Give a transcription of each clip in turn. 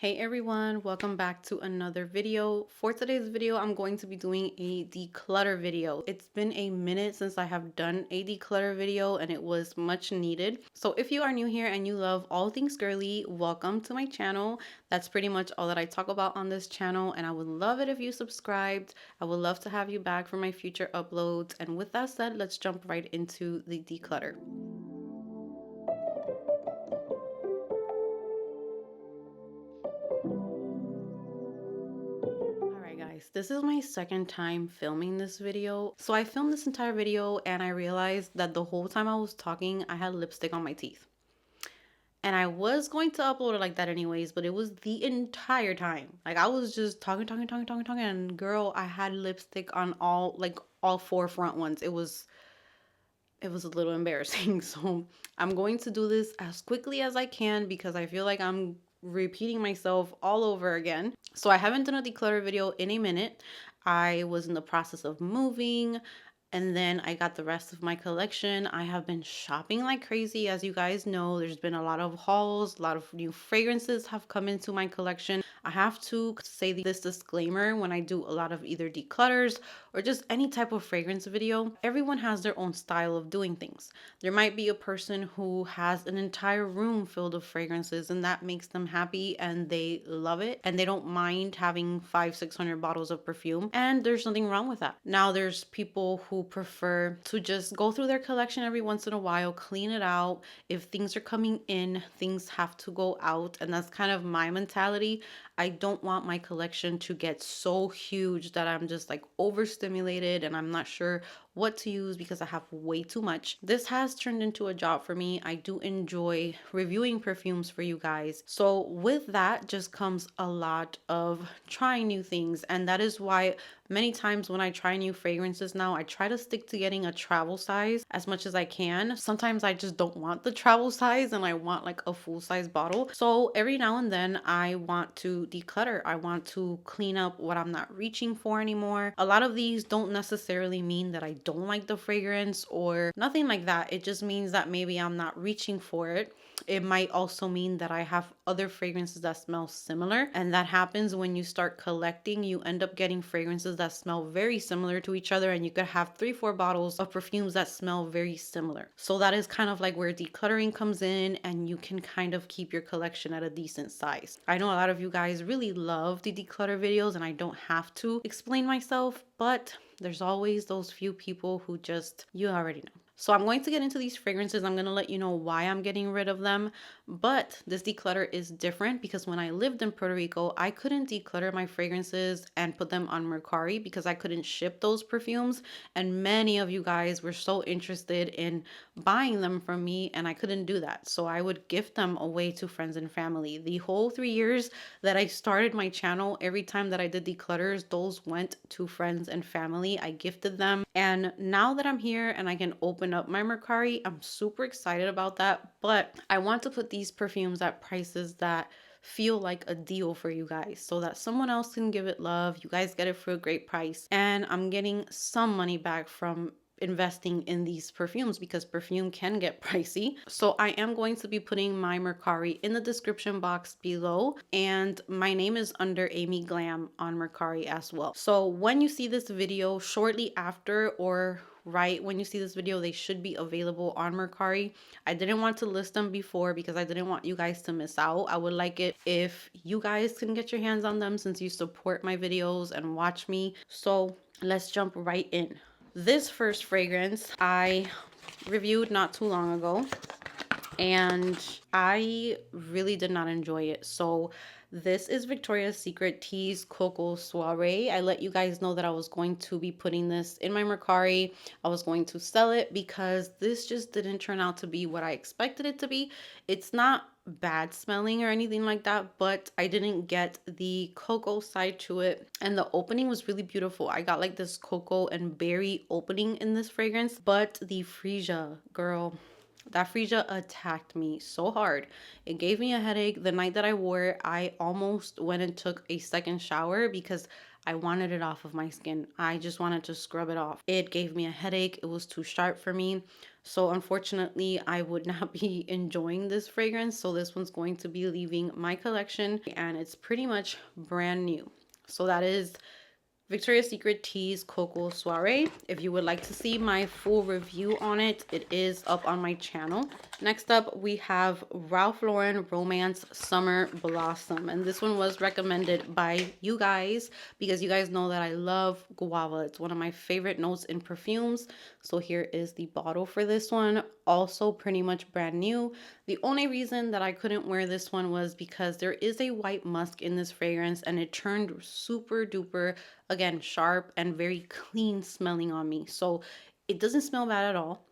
Hey everyone, welcome back to another video. For today's video, I'm going to be doing a declutter video. It's been a minute since I have done a declutter video and it was much needed. So if you are new here and you love all things girly, welcome to my channel. That's pretty much all that I talk about on this channel, and I would love it if you subscribed. I would love to have you back for my future uploads. And with that said, let's jump right into the declutter. This is my second time filming this video. So I filmed this entire video and I realized that the whole time I was talking, I had lipstick on my teeth. And I was going to upload it like that anyways, but it was the entire time. Like I was just talking, and girl, I had lipstick on all four front ones. It was a little embarrassing. So I'm going to do this as quickly as I can because I feel like I'm repeating myself all over again. So I haven't done a declutter video in a minute. I was in the process of moving, and then I got the rest of my collection. I have been shopping like crazy. As you guys know, there's been a lot of hauls, a lot of new fragrances have come into my collection. I have to say this disclaimer when I do a lot of either declutters or just any type of fragrance video. Everyone has their own style of doing things. There might be a person who has an entire room filled of fragrances and that makes them happy and they love it and they don't mind having 500-600 bottles of perfume, and there's nothing wrong with that. Now there's people who prefer to just go through their collection every once in a while, clean it out. If things are coming in, things have to go out, and that's kind of my mentality. I don't want my collection to get so huge that I'm just like overstimulated and I'm not sure what to use because I have way too much. This has turned into a job for me. I do enjoy reviewing perfumes for you guys. So with that just comes a lot of trying new things, and that is why many times when I try new fragrances now, I try to stick to getting a travel size as much as I can. Sometimes I just don't want the travel size and I want like a full size bottle. So every now and then I want to declutter. I want to clean up what I'm not reaching for anymore. A lot of these don't necessarily mean that I don't like the fragrance or nothing like that. It just means that maybe I'm not reaching for it. It might also mean that I have other fragrances that smell similar, and that happens when you start collecting. You end up getting fragrances that smell very similar to each other, and you could have 3-4 bottles of perfumes that smell very similar. So that is kind of like where decluttering comes in, and you can kind of keep your collection at a decent size. I know a lot of you guys really love the declutter videos and I don't have to explain myself, but there's always those few people who just, you already know. So I'm going to get into these fragrances. I'm going to let you know why I'm getting rid of them. But this declutter is different because when I lived in Puerto Rico, I couldn't declutter my fragrances and put them on Mercari because I couldn't ship those perfumes. And many of you guys were so interested in buying them from me and I couldn't do that. So I would gift them away to friends and family. The whole 3 years that I started my channel, every time that I did declutters, those went to friends and family. I gifted them. And now that I'm here and I can open up my Mercari, I'm super excited about that. But I want to put these perfumes at prices that feel like a deal for you guys so that someone else can give it love. You guys get it for a great price. And I'm getting some money back from investing in these perfumes because perfume can get pricey. So I am going to be putting my Mercari in the description box below, and my name is under Amy Glam on Mercari as well. So when you see this video, shortly after or right when you see this video, they should be available on Mercari. I didn't want to list them before because I didn't want you guys to miss out. I would like it if you guys can get your hands on them since you support my videos and watch me. So let's jump right in. This first fragrance I reviewed not too long ago and I really did not enjoy it. So this is Victoria's Secret Tease Coco Soiree. I let you guys know that I was going to be putting this in my Mercari. I was going to sell it because this just didn't turn out to be what I expected it to be. It's not bad smelling or anything like that, but I didn't get the cocoa side to it, and the opening was really beautiful. I got like this cocoa and berry opening in this fragrance, but the freesia, girl, that freesia attacked me so hard. It gave me a headache. The night that I wore it, I almost went and took a second shower because I wanted it off of my skin. I just wanted to scrub it off. It gave me a headache. It was too sharp for me. So unfortunately, I would not be enjoying this fragrance. So this one's going to be leaving my collection, and it's pretty much brand new. So that is Victoria's Secret Tease Coco Soiree. If you would like to see my full review on it, it is up on my channel. Next up, we have Ralph Lauren Romance Summer Blossom. And this one was recommended by you guys because you guys know that I love guava. It's one of my favorite notes in perfumes. So here is the bottle for this one. Also pretty much brand new. The only reason that I couldn't wear this one was because there is a white musk in this fragrance and it turned super duper, again, sharp and very clean smelling on me. So it doesn't smell bad at all.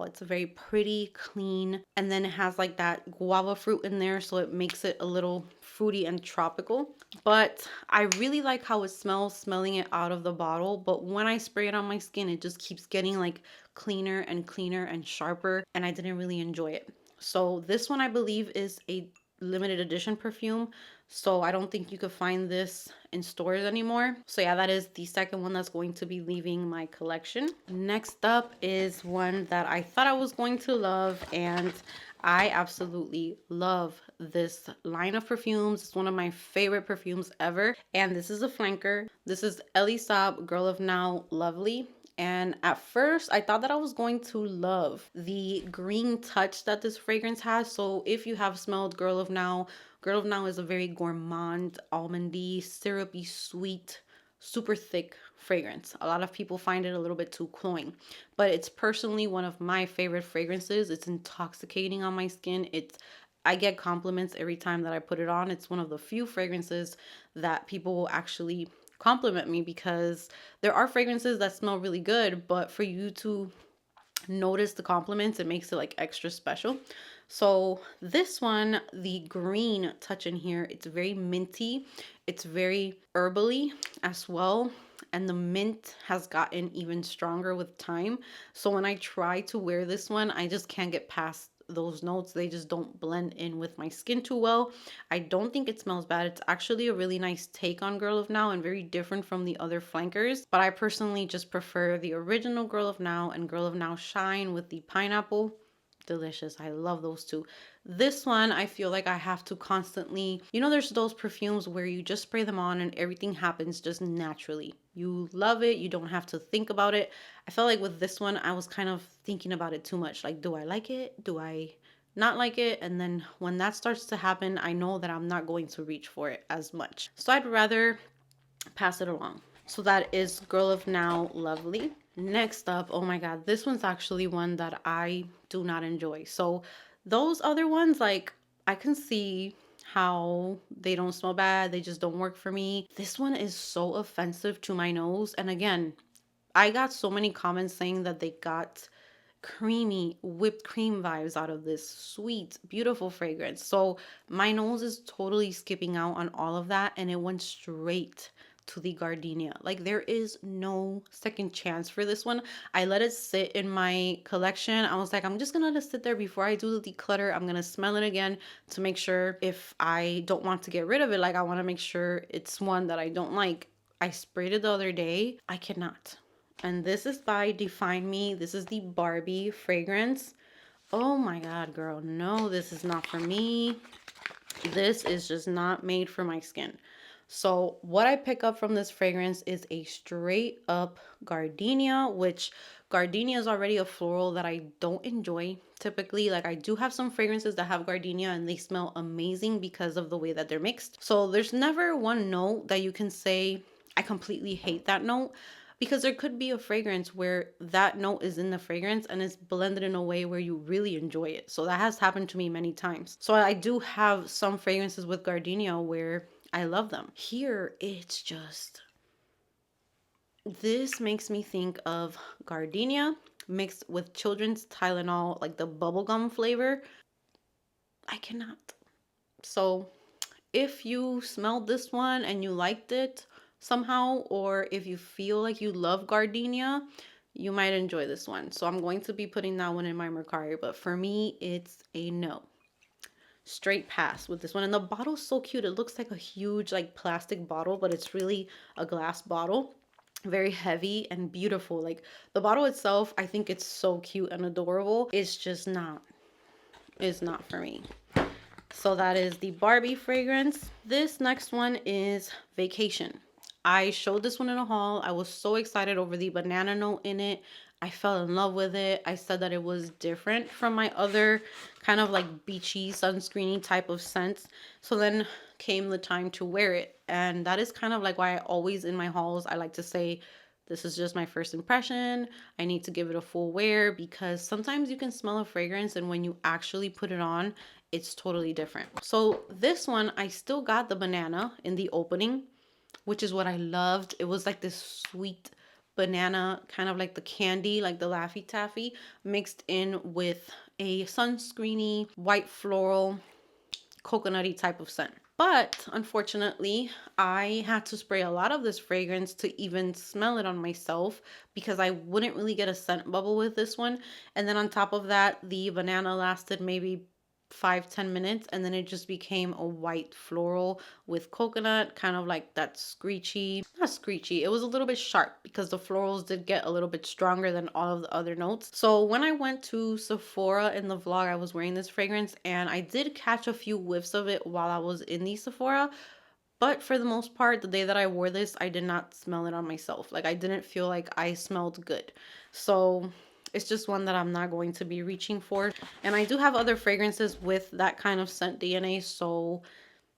It's a very pretty, clean, and then it has like that guava fruit in there, so it makes it a little fruity and tropical. But I really like how it smells smelling it out of the bottle, but when I spray it on my skin, it just keeps getting like cleaner and cleaner and sharper, and I didn't really enjoy it. So this one I believe is a limited edition perfume, so I don't think you could find this in stores anymore. So yeah, that is the second one that's going to be leaving my collection. Next up is one that I thought I was going to love, and I absolutely love this line of perfumes. It's one of my favorite perfumes ever, and this is a flanker. This is ELIE SAAB Girl of Now Lovely. And at first, I thought that I was going to love the green touch that this fragrance has. So if you have smelled Girl of Now is a very gourmand, almondy, syrupy, sweet, super thick fragrance. A lot of people find it a little bit too cloying, but it's personally one of my favorite fragrances. It's intoxicating on my skin. I get compliments every time that I put it on. It's one of the few fragrances that people will actually compliment me, because there are fragrances that smell really good, but for you to notice the compliments, it makes it like extra special. So this one, the green touch in here, it's very minty, it's very herbally as well, and the mint has gotten even stronger with time. So when I try to wear this one, I just can't get past those notes. They just don't blend in with my skin too well. I don't think it smells bad. It's actually a really nice take on Girl of Now and very different from the other flankers, but I personally just prefer the original Girl of Now and Girl of Now Shine with the pineapple. Delicious. I love those two. This one, I feel like I have to constantly, there's those perfumes where you just spray them on and everything happens just naturally. You love it. You don't have to think about it. I felt like with this one, I was kind of thinking about it too much. Like, do I like it? Do I not like it? And then when that starts to happen, I know that I'm not going to reach for it as much. So I'd rather pass it along. So that is Girl of Now Lovely. Next up, oh my god, this one's actually one that I do not enjoy. So those other ones, like, I can see how they don't smell bad, they just don't work for me. This one is so offensive to my nose. And again, I got so many comments saying that they got creamy whipped cream vibes out of this sweet, beautiful fragrance. So my nose is totally skipping out on all of that, and it went straight to the gardenia. Like, there is no second chance for this one. I let it sit in my collection. I was like, I'm just gonna let it sit there before I do the declutter. I'm gonna smell it again to make sure if I don't want to get rid of it. Like, I want to make sure it's one that I don't like. I sprayed it the other day. I cannot. And this is by Define Me. This is the Barbie fragrance. Oh my god, girl, no, this is not for me. This is just not made for my skin. So what I pick up from this fragrance is a straight up gardenia, which gardenia is already a floral that I don't enjoy typically. Like, I do have some fragrances that have gardenia and they smell amazing because of the way that they're mixed. So there's never one note that you can say, I completely hate that note, because there could be a fragrance where that note is in the fragrance and it's blended in a way where you really enjoy it. So that has happened to me many times. So I do have some fragrances with gardenia where I love them. Here, it's just, this makes me think of gardenia mixed with children's Tylenol, like the bubblegum flavor. I cannot. So if you smelled this one and you liked it somehow, or if you feel like you love gardenia, you might enjoy this one. So I'm going to be putting that one in my Mercari, but for me, it's a no. straight pass with this one. And the bottle's so cute. It looks like a huge like plastic bottle, but it's really a glass bottle. Very heavy and beautiful. Like the bottle itself, I think it's so cute and adorable. It's just not, it's not for me. So that is the Barbie fragrance. This next one is Vacation. I showed this one in a haul. I was so excited over the banana note in it. I fell in love with it. I said that it was different from my other kind of like beachy, sunscreeny type of scents. So then came the time to wear it. And that is kind of like why I always in my hauls, I like to say, this is just my first impression. I need to give it a full wear, because sometimes you can smell a fragrance and when you actually put it on, it's totally different. So this one, I still got the banana in the opening, which is what I loved. It was like this sweet banana, kind of like the candy, like the Laffy Taffy, mixed in with a sunscreeny, white floral, coconutty type of scent. But unfortunately, I had to spray a lot of this fragrance to even smell it on myself, because I wouldn't really get a scent bubble with this one. And then on top of that, the banana lasted maybe 5-10 minutes, and then it just became a white floral with coconut, kind of like that screechy, not screechy, it was a little bit sharp because the florals did get a little bit stronger than all of the other notes. So when I went to Sephora in the vlog, I was wearing this fragrance and I did catch a few whiffs of it while I was in the Sephora. But for the most part, the day that I wore this, I did not smell it on myself. Like I didn't feel like I smelled good. So it's just one that I'm not going to be reaching for. And I do have other fragrances with that kind of scent DNA, so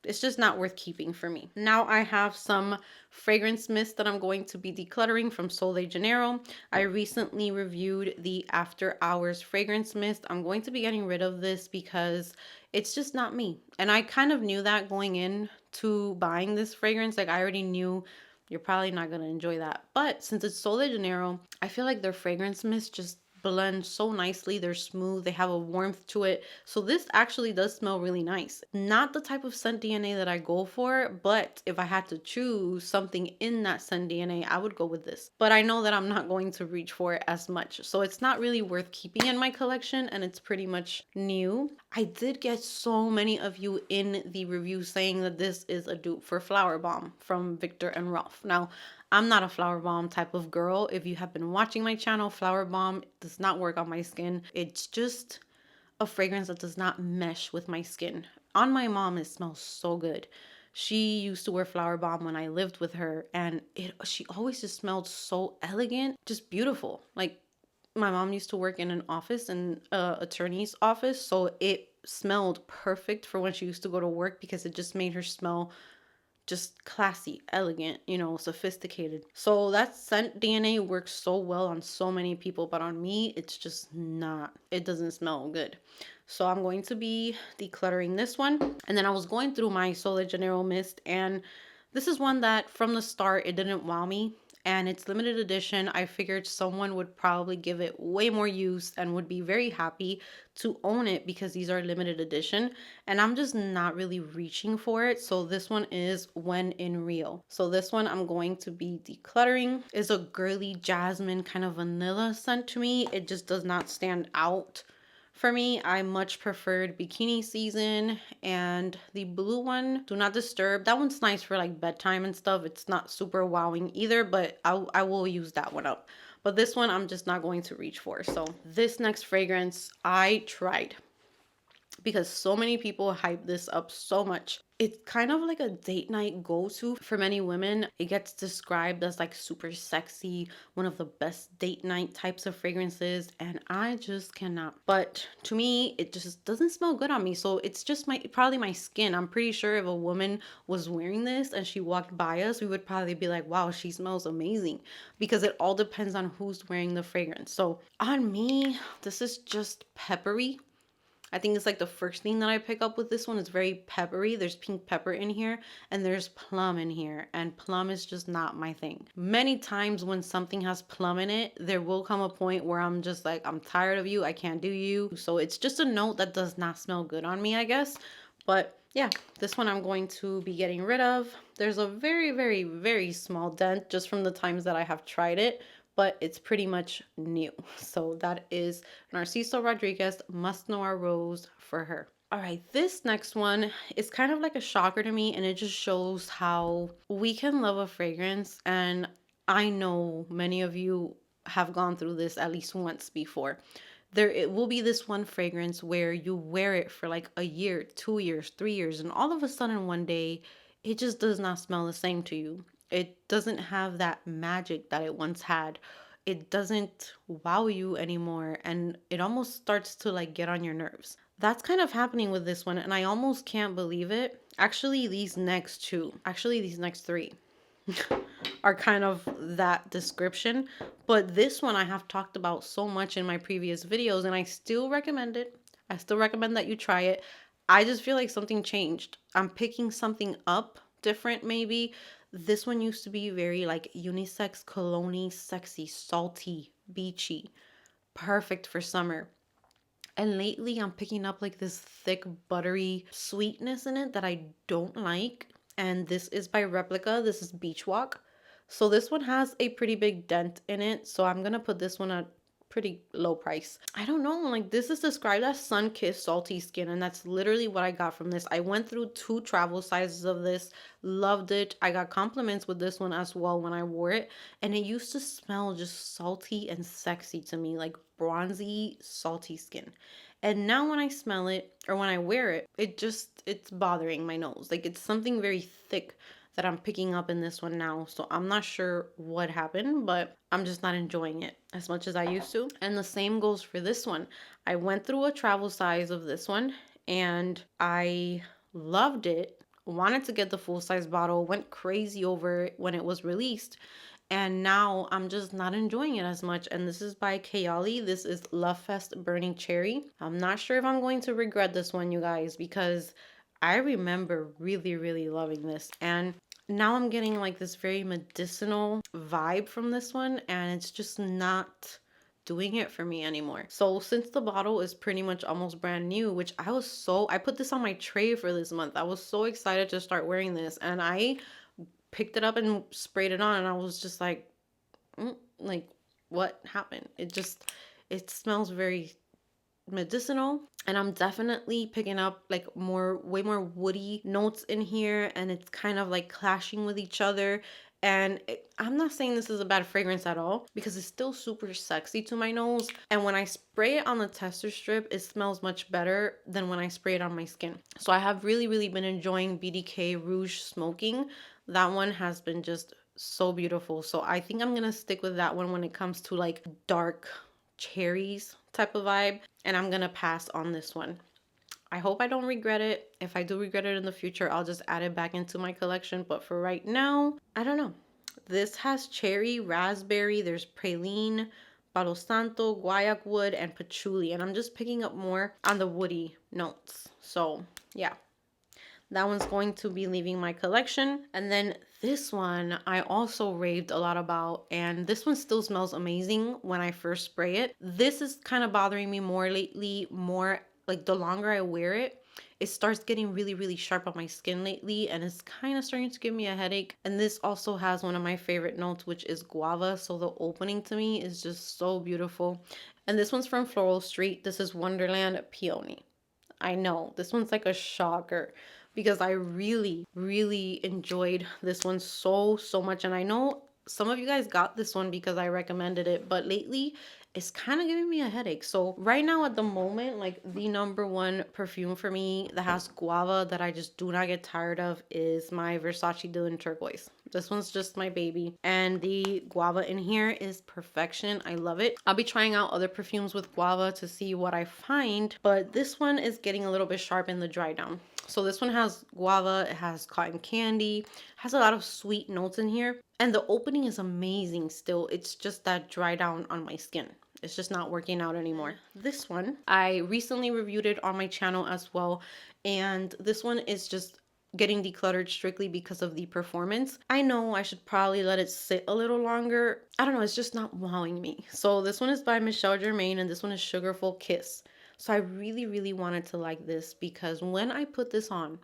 it's just not worth keeping for me. Now I have some fragrance mist that I'm going to be decluttering from Sol de Janeiro. I recently reviewed the After Hours fragrance mist. I'm going to be getting rid of this because it's just not me. And I kind of knew that going in to buying this fragrance. Like I already knew you're probably not going to enjoy that. But since it's Sol de Janeiro, I feel like their fragrance mist just blend so nicely. They're smooth, they have a warmth to it, so this actually does smell really nice. Not the type of scent DNA that I go for, but if I had to choose something in that scent DNA, I would go with this. But I know that I'm not going to reach for it as much, so it's not really worth keeping in my collection, and it's pretty much new. I did get so many of you in the review saying that this is a dupe for Flower Bomb from Viktor and Rolf. Now I'm not a Flower Bomb type of girl. If you have been watching my channel, Flower Bomb does not work on my skin. It's just a fragrance that does not mesh with my skin. On my mom, it smells so good. She used to wear Flower Bomb when I lived with her, and she always just smelled so elegant, just beautiful. Like my mom used to work in an office, in an attorney's office, so it smelled perfect for when she used to go to work, because it just made her smell just classy, elegant, you know, sophisticated. So that scent DNA works so well on so many people, but on me, it's just not, it doesn't smell good. So I'm going to be decluttering this one. And then I was going through my Sol de Janeiro mist, and this is one that from the start, it didn't wow me. And it's limited edition. I figured someone would probably give it way more use and would be very happy to own it, because these are limited edition, and I'm just not really reaching for it. So this one is When in Rio. So this one I'm going to be decluttering. It's a girly jasmine kind of vanilla scent to me. It just does not stand out for me. I much preferred Bikini Season, and the blue one, Do Not Disturb. That one's nice for like bedtime and stuff. It's not super wowing either, but I will use that one up. But this one I'm just not going to reach for. So this next fragrance I tried, because so many people hype this up so much. It's kind of like a date night go-to for many women. It gets described as like super sexy, one of the best date night types of fragrances, and I just cannot. But to me, it just doesn't smell good on me. So it's just probably my skin. I'm pretty sure if a woman was wearing this and she walked by us, we would probably be like, wow, she smells amazing, because it all depends on who's wearing the fragrance. So on me, this is just peppery. I think it's like the first thing that I pick up with this one. Is very peppery. There's pink pepper in here and there's plum in here, and plum is just not my thing. Many times when something has plum in it, there will come a point where I'm just like, I'm tired of you. I can't do you. So it's just a note that does not smell good on me, I guess. But yeah, this one I'm going to be getting rid of. There's a very, very, very small dent just from the times that I have tried it, but it's pretty much new. So that is Narciso Rodriguez Must Noir Rose for her. All right, this next one is kind of like a shocker to me, and it just shows how we can love a fragrance. And I know many of you have gone through this at least once before. There it will be this one fragrance where you wear it for like a year, 2 years, 3 years, and all of a sudden one day it just does not smell the same to you. It doesn't have that magic that it once had. It doesn't wow you anymore, and it almost starts to like get on your nerves. That's kind of happening with this one, and I almost can't believe it. Actually, these next three are kind of that description. But this one I have talked about so much in my previous videos, and I still recommend it. I still recommend that you try it. I just feel like something changed. I'm picking something up different, maybe. This one used to be very like unisex, cologne, sexy, salty, beachy, perfect for summer. And lately I'm picking up like this thick, buttery sweetness in it that I don't like. And this is by Replica. This is Beach Walk. So this one has a pretty big dent in it. So I'm going to put this one at pretty low price. I don't know, like this is described as sun-kissed salty skin, and that's literally what I got from this. I went through 2 travel sizes of this, loved it. I got compliments with this one as well when I wore it, and it used to smell just salty and sexy to me, like bronzy salty skin. And now when I smell it or when I wear it, it's bothering my nose. Like it's something very thick that I'm picking up in this one now. So I'm not sure what happened, but I'm just not enjoying it as much as I used to. And the same goes for this one. I went through a travel size of this one and I loved it. Wanted to get the full size bottle, went crazy over it when it was released. And now I'm just not enjoying it as much. And this is by KAYALI. This is LOVEFEST Burning Cherry. I'm not sure if I'm going to regret this one, you guys, because I remember really, really loving this. And now I'm getting like this very medicinal vibe from this one, and it's just not doing it for me anymore. So since the bottle is pretty much almost brand new, which I put this on my tray for this month. I was so excited to start wearing this, and I picked it up and sprayed it on, and I was just like, like what happened? It smells very medicinal, and I'm definitely picking up like way more woody notes in here, and it's kind of like clashing with each other. And I'm not saying this is a bad fragrance at all, because it's still super sexy to my nose, and when I spray it on the tester strip, it smells much better than when I spray it on my skin. So I have really been enjoying BDK Rouge Smoking. That one has been just so beautiful, so I think I'm gonna stick with that one when it comes to like dark cherries type of vibe, and I'm gonna pass on this one. I hope I don't regret it. If I do regret it in the future, I'll just add it back into my collection, but for right now, I don't know. This has cherry, raspberry, there's praline, palo santo, guaiac wood, and patchouli, and I'm just picking up more on the woody notes. So yeah, that one's going to be leaving my collection. And then this one I also raved a lot about, and this one still smells amazing when I first spray it. This is kind of bothering me more lately, more like the longer I wear it. It starts getting really sharp on my skin lately, and it's kind of starting to give me a headache. And this also has one of my favorite notes, which is guava. So the opening to me is just so beautiful. And this one's from Floral Street. This is Wonderland Peony. I know this one's like a shocker, because I really enjoyed this one so much. And I know some of you guys got this one because I recommended it, but lately it's kind of giving me a headache. So right now at the moment, like the number one perfume for me that has guava that I just do not get tired of is my Versace Dylan Turquoise. This one's just my baby, and the guava in here is perfection. I love it. I'll be trying out other perfumes with guava to see what I find, but this one is getting a little bit sharp in the dry down. So this one has guava, it has cotton candy, has a lot of sweet notes in here, and the opening is amazing still. It's just that dry down on my skin. It's just not working out anymore. This one, I recently reviewed it on my channel as well, and this one is just getting decluttered strictly because of the performance. I know I should probably let it sit a little longer. I don't know, it's just not wowing me. So this one is by Michel Germain, and this one is Sugarful Kiss. So I really wanted to like this, because when I put this on,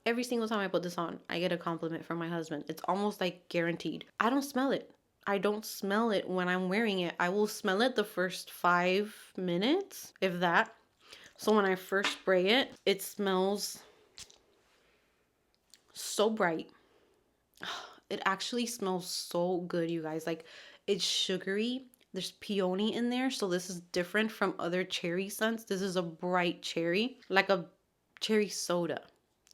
every single time I put this on, I get a compliment from my husband. It's almost like guaranteed. I don't smell it. I don't smell it when I'm wearing it. I will smell it the first 5 minutes, if that. So when I first spray it, it smells so bright. It actually smells so good, you guys. Like, it's sugary. There's peony in there, so this is different from other cherry scents. This is a bright cherry, like a cherry soda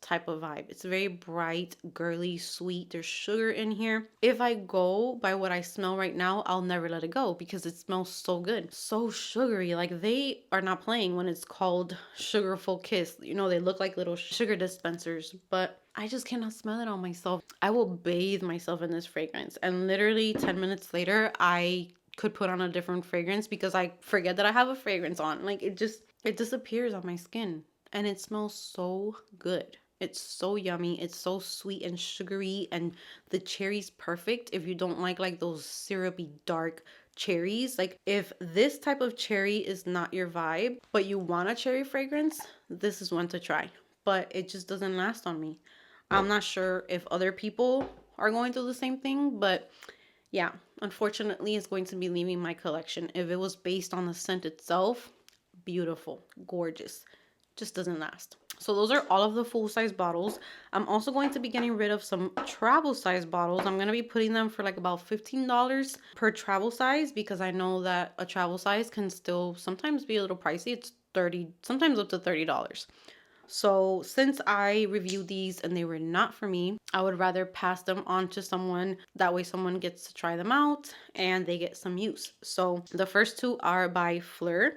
type of vibe. It's very bright, girly, sweet. There's sugar in here. If I go by what I smell right now, I'll never let it go because it smells so good. So sugary. Like, they are not playing when it's called Sugarful Kiss. You know, they look like little sugar dispensers, but I just cannot smell it on myself. I will bathe myself in this fragrance, and literally 10 minutes later, I could put on a different fragrance because I forget that I have a fragrance on. Like, it disappears on my skin, and it smells so good. It's so yummy. It's so sweet and sugary, and the cherry's perfect if you don't like those syrupy dark cherries. Like, if this type of cherry is not your vibe, but you want a cherry fragrance, this is one to try. But it just doesn't last on me. I'm not sure if other people are going through the same thing, but yeah, unfortunately, it's going to be leaving my collection. If it was based on the scent itself, beautiful, gorgeous, just doesn't last. So those are all of the full-size bottles. I'm also going to be getting rid of some travel size bottles. I'm going to be putting them for like about $15 per travel size because I know that a travel size can still sometimes be a little pricey. It's 30, sometimes up to $30. So since I reviewed these and they were not for me, I would rather pass them on to someone. That way someone gets to try them out and they get some use. So the first two are by FLUR.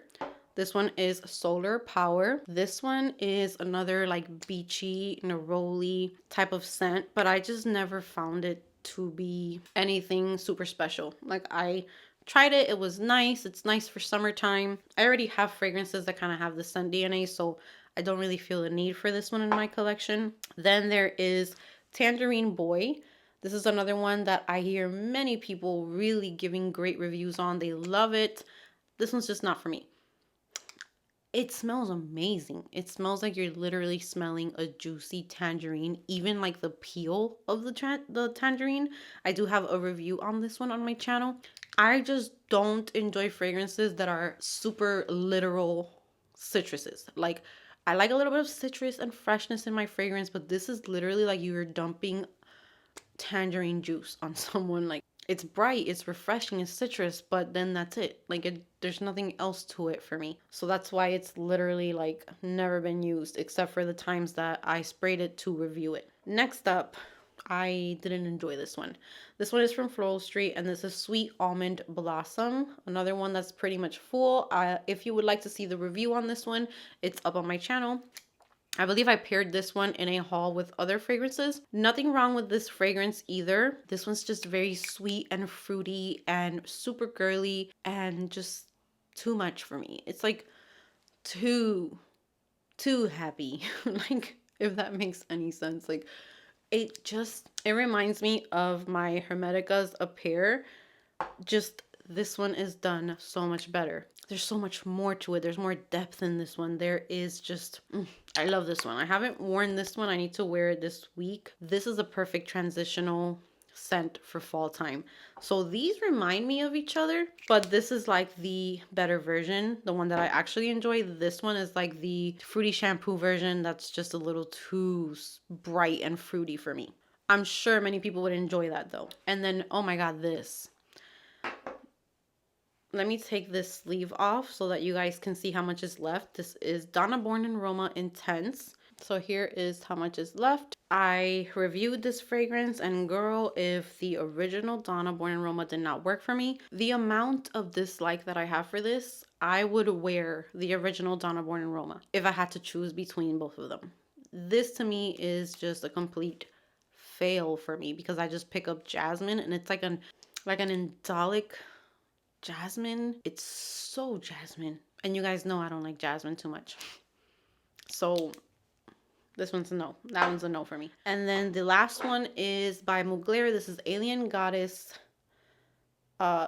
This one is Solar Power. This one is another like beachy, neroli type of scent, but I just never found it to be anything super special. Like, I tried it, it was nice. It's nice for summertime. I already have fragrances that kind of have the scent DNA, so I don't really feel a need for this one in my collection. Then there is Tangerine Boy. This is another one that I hear many people really giving great reviews on. They love it. This one's just not for me. It smells amazing. It smells like you're literally smelling a juicy tangerine, even like the peel of the tangerine. I do have a review on this one on my channel. I just don't enjoy fragrances that are super literal citruses. Like, I like a little bit of citrus and freshness in my fragrance, but this is literally like you're dumping tangerine juice on someone. Like, it's bright, it's refreshing, it's citrus, but then that's it. Like, there's nothing else to it for me. So that's why it's literally like never been used except for the times that I sprayed it to review it. Next up, I didn't enjoy this one. This one is from Floral Street, and this is Sweet Almond Blossom. Another one that's pretty much full. If you would like to see the review on this one, it's up on my channel. I believe I paired this one in a haul with other fragrances. Nothing wrong with this fragrance either. This one's just very sweet and fruity and super girly and just too much for me. It's like too happy. Like, if that makes any sense. Like, it reminds me of my Hermeticas A Pair. Just this one is done so much better. There's so much more to it. There's more depth in this one. There is just, I love this one. I haven't worn this one. I need to wear it this week. This is a perfect transitional scent for fall time. So these remind me of each other, but this is like the better version, the one that I actually enjoy. This one is like the fruity shampoo version that's just a little too bright and fruity for me. I'm sure many people would enjoy that though. And then, oh my god, this. Let me take this sleeve off so that you guys can see how much is left. This is Donna Born and Roma Intense. So here is how much is left. I reviewed this fragrance, and girl, if the original Donna Born and Roma did not work for me, the amount of dislike that I have for this, I would wear the original Donna Born and Roma if I had to choose between both of them. This to me is just a complete fail for me because I just pick up jasmine, and it's like an indolic jasmine. It's so jasmine, and you guys know I don't like jasmine too much, so this one's a no. That one's a no for me. And then the last one is by Mugler. This is Alien Goddess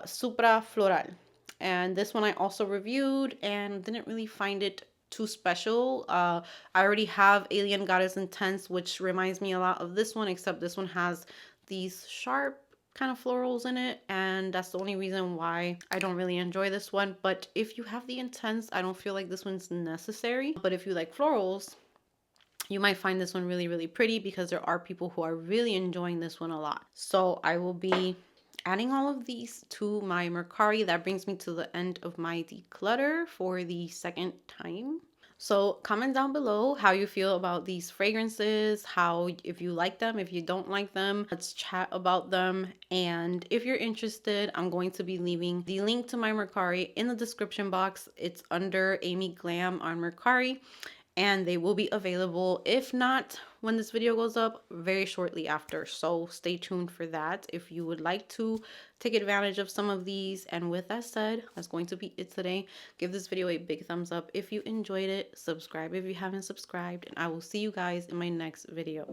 Supra Floral, and this one I also reviewed and didn't really find it too special. I already have Alien Goddess Intense, which reminds me a lot of this one, except this one has these sharp kind of florals in it, and that's the only reason why I don't really enjoy this one. But if you have the intense, I don't feel like this one's necessary. But if you like florals, you might find this one really, really pretty, because there are people who are really enjoying this one a lot. So I will be adding all of these to my Mercari. That brings me to the end of my declutter for the second time. So comment down below how you feel about these fragrances, how, if you like them, if you don't like them, let's chat about them. And if you're interested, I'm going to be leaving the link to my Mercari in the description box. It's under Amy Glam on Mercari, and they will be available, if not when this video goes up, very shortly after. So stay tuned for that if you would like to take advantage of some of these. And with that said, that's going to be it today. Give this video a big thumbs up if you enjoyed it. Subscribe if you haven't subscribed, and I will see you guys in my next video.